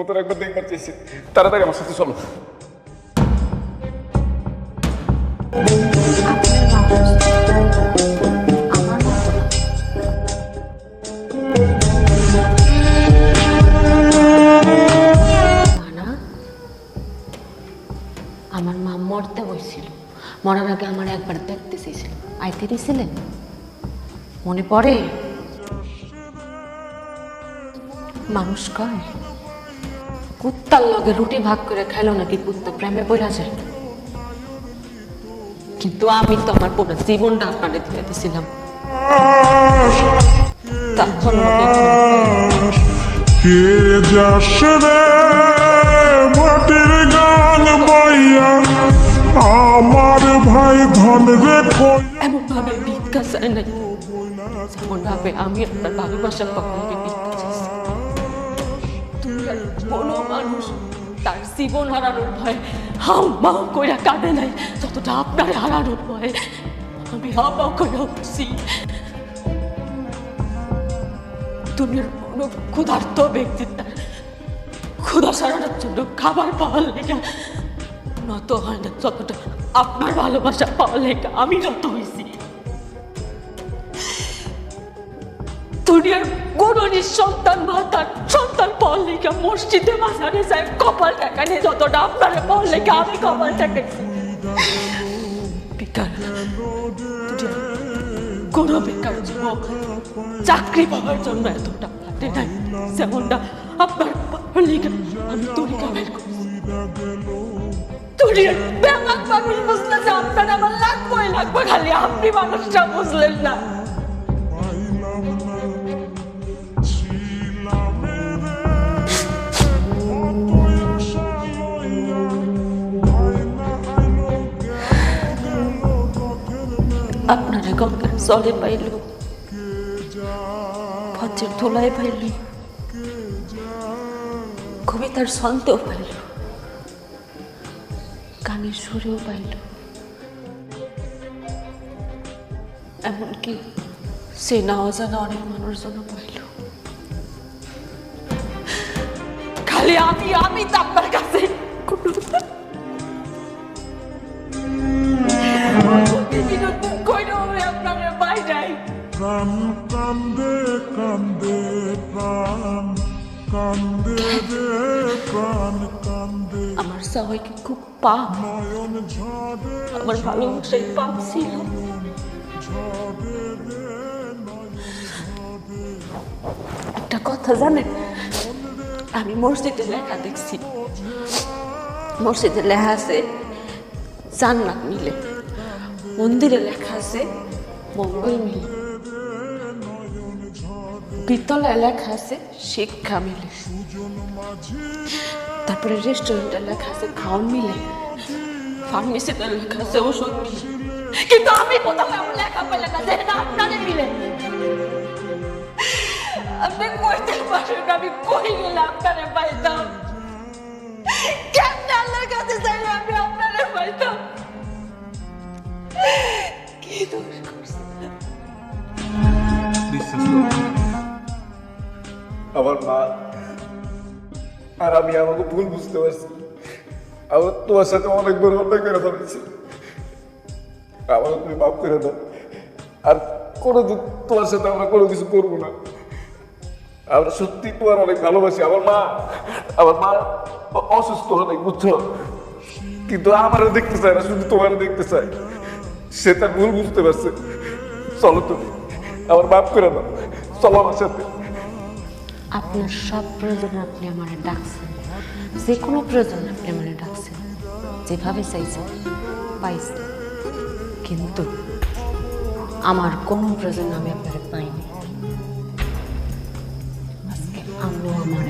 তোর একবার দেখবার চাইছি, তাড়াতাড়ি আমার সাথে চলো। আমার মা মরতে বসছিল, মরার আগে আমার একবার দেখতে চেয়েছিল, আইতে দিয়েছিলেন মনে পড়ে? মানুষ কয় কুত্তার লগে রুটি ভাগ করে খাইলো নাকি কুত্তা প্রেমে পড়া যায়, কিন্তু আমি তো আমার পুরো জীবনটা আপনাকে দিয়ে দিয়েছিলাম। তখন আমার ভাই ধন রে এমন ভাবে ভিক্ষা চায় নাই, যেমন ভাবে আমি আপনার ভালোবাসার পক্ষে ভিক্ষা চাইছি। তুমি আর কোনো মানুষ তার জীবন হারানোর ভয় হাউ মাউ কইরা কাঁদে নাই, যতটা আপনার হারানোর ভয় আমি হাউ মাউ কইরা উঠছি। দুনিয়ার কোনো ক্ষুধার্ত ব্যক্তি তার ক্ষুধা সারানোর জন্য খাবার পাওয়ার লেগে নত হয় না, যতটা আপনার ভালোবাসা পাওয়ার লেগে আমি নত হয়েছি। দুনিয়ার কোন নিঃসন্তান মা তার সন্তান পাওয়ার লেগে মসজিদে মাঝারে যায় কপাল টাকানে, যতটা আপনার পাওয়ার লেগে আমি কপাল টাকাইছি। বেকার কোন বেকার যুবক চাকরি পাওয়ার জন্য এতটা ফাটে নাই, যেমনটা আপনার পাওয়ার লেগে আমি তৈরি কামের করছি। দুনিয়ার বেমান মানুষ বুঝলেছে আপনার আমার লাগবে, খালি আপনি মানুষটা বুঝলেন না। আপনারা গঙ্গার জলে পাইল, পথের ধুলায় পাইল, কবিতার ছন্দেও পাইল, গানের সুরেও পাইল, এমনকি সে না অজানা অনেক মানুষজন পাইল। খালি আমি তো আপনার কাছে আমার সবাইকে খুব পাপ, আমার ভালোবাসাই পাপ ছিল। একটা কথা জানেন, আমি মসজিদে লেখা দেখছি, মসজিদে লেখা আছে জান্নাত মিলে, মন্দিরে লেখা আছে মঙ্গল মিলে, বিদ্যালয়ে লেখা আছে শিক্ষা মিলে, তারপরে রেস্টুরেন্টে লেখা আছে খাওয়ান মিলে, ফার্মেসিতে লেখা আছে ওষুধ মিলে, কিন্তু আমি কোথাও এমন লেখা পেলে না যেটা আপনাদের মিলে। আপনি কইতে পারেন আমি কই গেলে আপনারে পাইতাম, কেমনে আল্লাহর কাছে চাইলে আমি আপনারে পাইতাম? কি দোষ করছি আমার মা আর আমি আমাকে ভুল বুঝতে পারছি, আমার তোমার সাথে অনেক বড় অন্যায় করে ফেলেছি, আমার তুমি মাফ করে দাও। আর কোনোদিন তোমার সাথে আমরা কোনো কিছু করবো না। আমরা সত্যি তোমার অনেক ভালোবাসি। আমার মা অসুস্থ অনেক, বুঝছো, কিন্তু আমারও দেখতে চায় না, শুধু তোমারও দেখতে চায়। সে তার ভুল বুঝতে পারছে। চলো তুমি আমার মাফ করে দাও, চলো আমার সাথে। আপনার সব প্রয়োজনে আপনি আমার ডাকছেন, যে কোনো প্রয়োজনে আপনি আমার ডাকছেন, যেভাবে চাইছেন পাইছেন, কিন্তু আমার কোনো প্রয়োজন আমি আপনার পাইনি। আজকে আমিও আমার